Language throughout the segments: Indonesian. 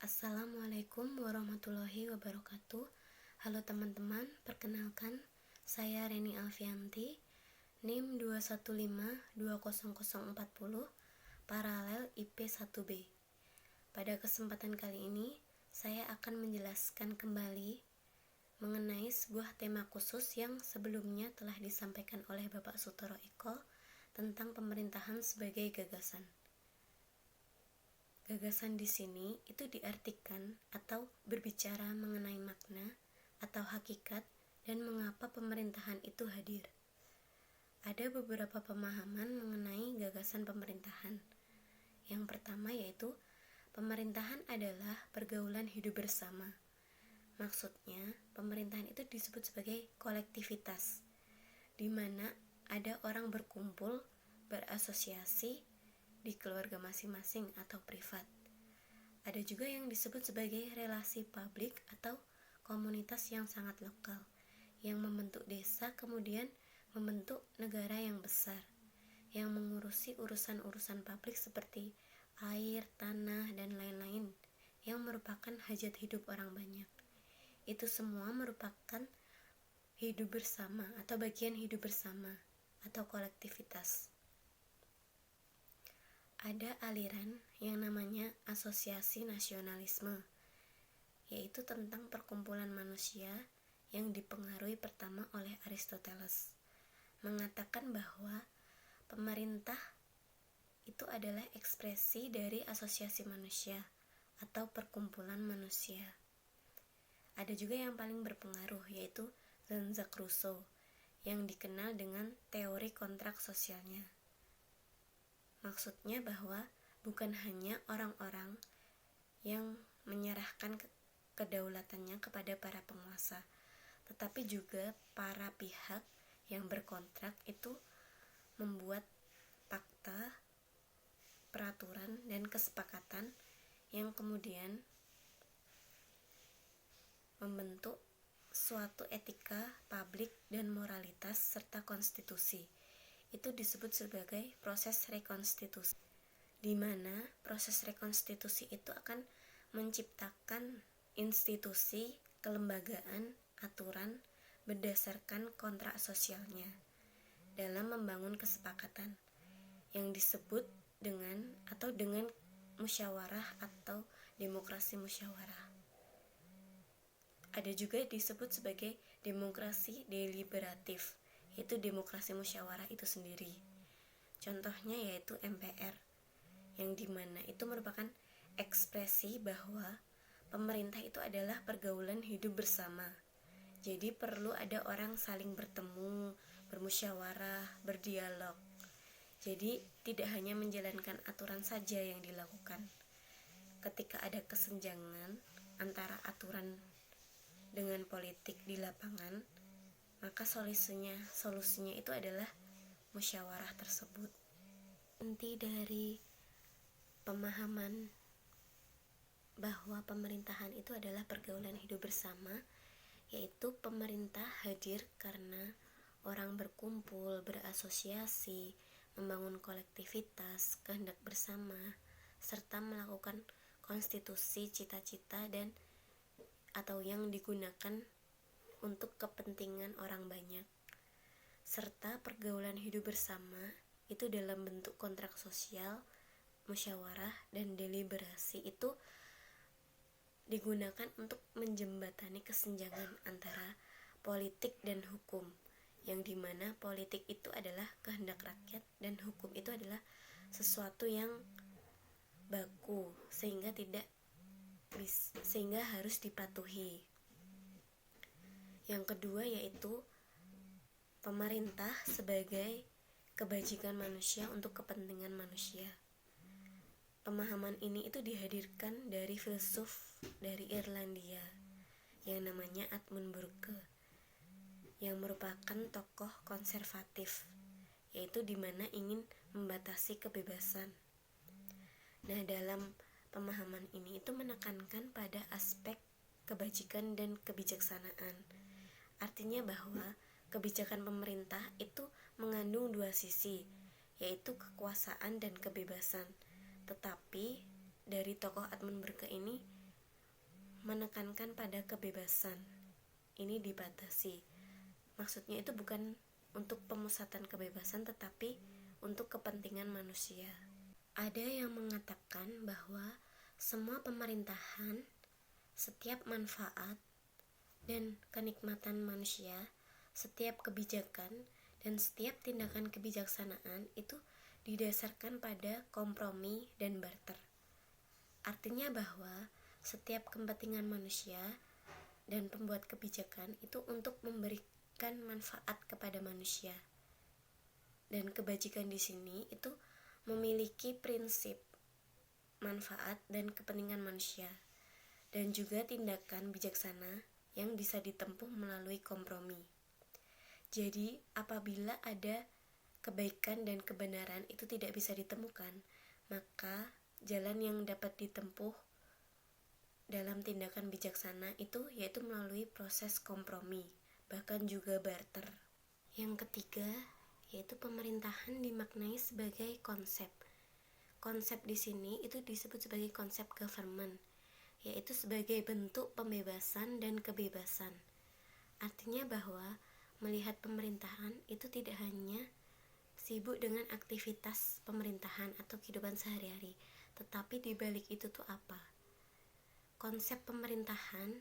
Assalamualaikum warahmatullahi wabarakatuh. Halo teman-teman, perkenalkan saya Reni Alfianti, NIM 2152040, paralel IP1B. Pada kesempatan kali ini, saya akan menjelaskan kembali mengenai sebuah tema khusus yang sebelumnya telah disampaikan oleh Bapak Sutoro Eko tentang pemerintahan sebagai gagasan. Gagasan di sini itu diartikan atau berbicara mengenai makna atau hakikat dan mengapa pemerintahan itu hadir. Ada beberapa pemahaman mengenai gagasan pemerintahan. Yang pertama yaitu pemerintahan adalah pergaulan hidup bersama. Maksudnya, pemerintahan itu disebut sebagai kolektivitas, di mana ada orang berkumpul, berasosiasi di keluarga masing-masing atau privat. Ada juga yang disebut sebagai relasi publik atau komunitas yang sangat lokal, yang membentuk desa kemudian membentuk negara yang besar, yang mengurusi urusan-urusan publik seperti air, tanah, dan lain-lain, yang merupakan hajat hidup orang banyak. Itu semua merupakan hidup bersama atau bagian hidup bersama atau kolektivitas. Ada aliran yang namanya asosiasi nasionalisme, yaitu tentang perkumpulan manusia yang dipengaruhi pertama oleh Aristoteles, mengatakan bahwa pemerintah itu adalah ekspresi dari asosiasi manusia atau perkumpulan manusia. Ada juga yang paling berpengaruh, yaitu Jean-Jacques Rousseau, yang dikenal dengan teori kontrak sosialnya. Maksudnya bahwa bukan hanya orang-orang yang menyerahkan kedaulatannya kepada para penguasa, tetapi juga para pihak yang berkontrak itu membuat fakta, peraturan, dan kesepakatan yang kemudian membentuk suatu etika publik dan moralitas serta konstitusi. Itu disebut sebagai proses rekonstitusi, di mana proses rekonstitusi itu akan menciptakan institusi, kelembagaan, aturan berdasarkan kontrak sosialnya dalam membangun kesepakatan yang disebut dengan musyawarah atau demokrasi musyawarah. Ada juga disebut sebagai demokrasi deliberatif, yaitu demokrasi musyawarah itu sendiri. Contohnya yaitu MPR, yang dimana itu merupakan ekspresi bahwa pemerintah itu adalah pergaulan hidup bersama. Jadi perlu ada orang saling bertemu, bermusyawarah, berdialog. Jadi tidak hanya menjalankan aturan saja yang dilakukan. Ketika ada kesenjangan antara aturan dengan politik di lapangan, maka solusinya itu adalah musyawarah tersebut. Inti dari pemahaman bahwa pemerintahan itu adalah pergaulan hidup bersama, yaitu pemerintah hadir karena orang berkumpul, berasosiasi, membangun kolektivitas, kehendak bersama, serta melakukan konstitusi, cita-cita, dan atau yang digunakan untuk kepentingan orang banyak. Serta pergaulan hidup bersama itu dalam bentuk kontrak sosial, musyawarah, dan deliberasi itu digunakan untuk menjembatani kesenjangan antara politik dan hukum, yang dimana politik itu adalah kehendak rakyat dan hukum itu adalah sesuatu yang baku sehingga harus dipatuhi. Yang kedua yaitu pemerintah sebagai kebajikan manusia untuk kepentingan manusia. Pemahaman ini itu dihadirkan dari filsuf dari Irlandia yang namanya Edmund Burke, yang merupakan tokoh konservatif, yaitu dimana ingin membatasi kebebasan. Nah, dalam pemahaman ini itu menekankan pada aspek kebajikan dan kebijaksanaan. Artinya bahwa kebijakan pemerintah itu mengandung dua sisi, yaitu kekuasaan dan kebebasan. Tetapi dari tokoh Edmund Burke ini menekankan pada kebebasan. Ini dibatasi. Maksudnya itu bukan untuk pemusatan kebebasan, tetapi untuk kepentingan manusia. Ada yang mengatakan bahwa semua pemerintahan, setiap manfaat dan kenikmatan manusia, setiap kebijakan dan setiap tindakan kebijaksanaan itu didasarkan pada kompromi dan barter. Artinya bahwa setiap kepentingan manusia dan pembuat kebijakan itu untuk memberikan manfaat kepada manusia. Dan kebajikan di sini itu memiliki prinsip manfaat dan kepentingan manusia, dan juga tindakan bijaksana yang bisa ditempuh melalui kompromi. Jadi, apabila ada kebaikan dan kebenaran itu tidak bisa ditemukan, maka jalan yang dapat ditempuh dalam tindakan bijaksana itu yaitu melalui proses kompromi, bahkan juga barter. Yang ketiga, yaitu pemerintahan dimaknai sebagai konsep. Konsep di sini itu disebut sebagai konsep government, yaitu sebagai bentuk pembebasan dan kebebasan. Artinya bahwa melihat pemerintahan itu tidak hanya sibuk dengan aktivitas pemerintahan atau kehidupan sehari-hari, tetapi di balik itu tuh apa? Konsep pemerintahan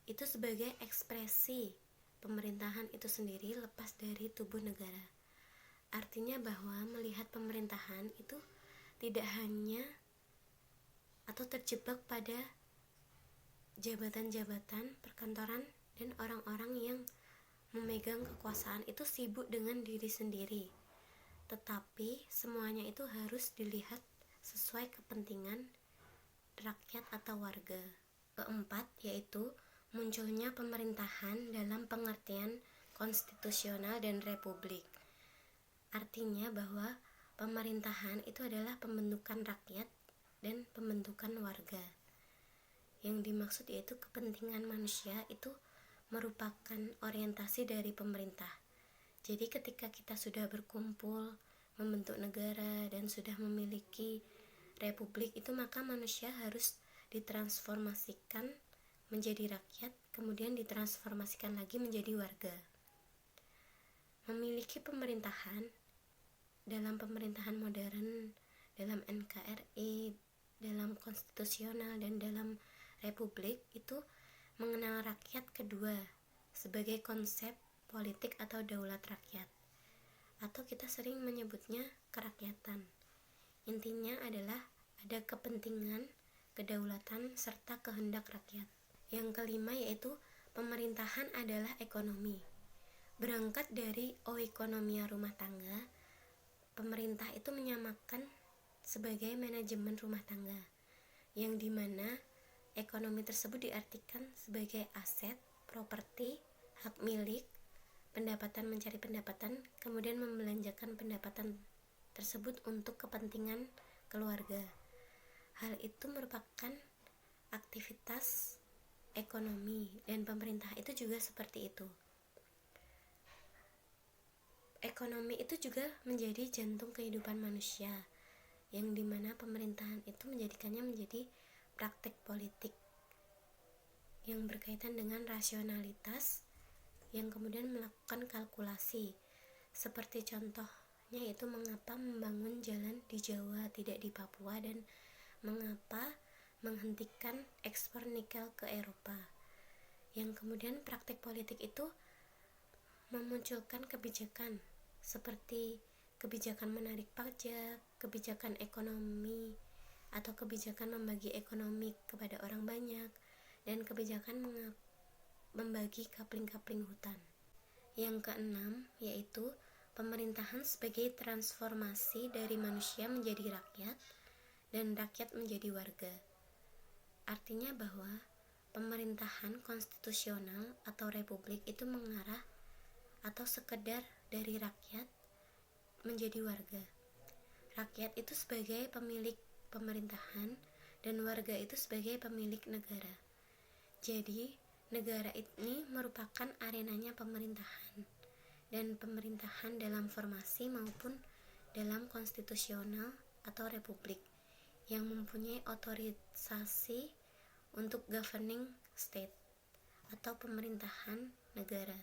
itu sebagai ekspresi pemerintahan itu sendiri lepas dari tubuh negara. Artinya bahwa melihat pemerintahan itu tidak hanya atau terjebak pada jabatan-jabatan, perkantoran, dan orang-orang yang memegang kekuasaan itu sibuk dengan diri sendiri. Tetapi semuanya itu harus dilihat sesuai kepentingan rakyat atau warga. Keempat, yaitu munculnya pemerintahan dalam pengertian konstitusional dan republik. Artinya bahwa pemerintahan itu adalah pembentukan rakyat dan pembentukan warga. Yang dimaksud yaitu kepentingan manusia itu merupakan orientasi dari pemerintah. Jadi ketika kita sudah berkumpul membentuk negara dan sudah memiliki republik itu, maka manusia harus ditransformasikan menjadi rakyat, kemudian ditransformasikan lagi menjadi warga. Memiliki pemerintahan dalam pemerintahan modern, dalam NKRI, dalam konstitusional, dan dalam republik itu mengenal rakyat kedua sebagai konsep politik atau daulat rakyat, atau kita sering menyebutnya kerakyatan. Intinya adalah ada kepentingan, kedaulatan, serta kehendak rakyat. Yang kelima yaitu pemerintahan adalah ekonomi. Berangkat dari oikonomia rumah tangga, pemerintah itu menyamakan sebagai manajemen rumah tangga, yang dimana ekonomi tersebut diartikan sebagai aset, properti, hak milik, pendapatan mencari pendapatan, kemudian membelanjakan pendapatan tersebut untuk kepentingan keluarga. Hal itu merupakan aktivitas ekonomi, dan pemerintah itu juga seperti itu. Ekonomi itu juga menjadi jantung kehidupan manusia, yang dimana pemerintahan itu menjadikannya menjadi praktik politik yang berkaitan dengan rasionalitas, yang kemudian melakukan kalkulasi. Seperti contohnya yaitu mengapa membangun jalan di Jawa tidak di Papua, dan mengapa menghentikan ekspor nikel ke Eropa. Yang kemudian praktik politik itu memunculkan kebijakan seperti kebijakan menarik pajak, kebijakan ekonomi atau kebijakan membagi ekonomi kepada orang banyak, dan kebijakan membagi kapling-kapling hutan. Yang keenam yaitu pemerintahan sebagai transformasi dari manusia menjadi rakyat dan rakyat menjadi warga. Artinya bahwa pemerintahan konstitusional atau republik itu mengarah atau sekedar dari rakyat menjadi warga. Rakyat itu sebagai pemilik pemerintahan dan warga itu sebagai pemilik negara. Jadi negara ini merupakan arenanya pemerintahan, dan pemerintahan dalam formasi maupun dalam konstitusional atau republik yang mempunyai otorisasi untuk governing state atau pemerintahan negara.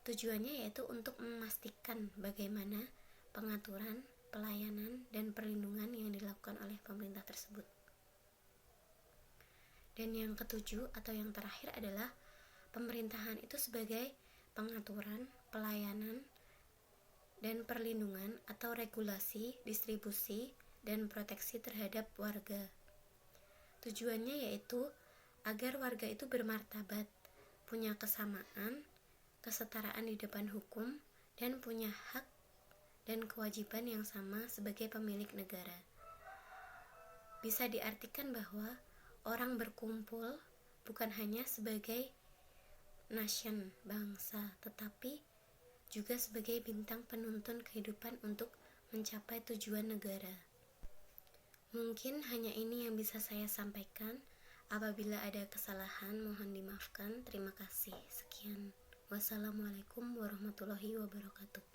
Tujuannya yaitu untuk memastikan bagaimana pengaturan, pelayanan, dan perlindungan yang dilakukan oleh pemerintah tersebut. Dan yang ketujuh atau yang terakhir adalah pemerintahan itu sebagai pengaturan, pelayanan, dan perlindungan atau regulasi, distribusi, dan proteksi terhadap warga. Tujuannya yaitu agar warga itu bermartabat, punya kesamaan, kesetaraan di depan hukum, dan punya hak dan kewajiban yang sama sebagai pemilik negara. Bisa diartikan bahwa orang berkumpul bukan hanya sebagai nation, bangsa, tetapi juga sebagai bintang penuntun kehidupan untuk mencapai tujuan negara. Mungkin hanya ini yang bisa saya sampaikan. Apabila ada kesalahan, mohon dimaafkan. Terima kasih. Sekian. Wassalamualaikum warahmatullahi wabarakatuh.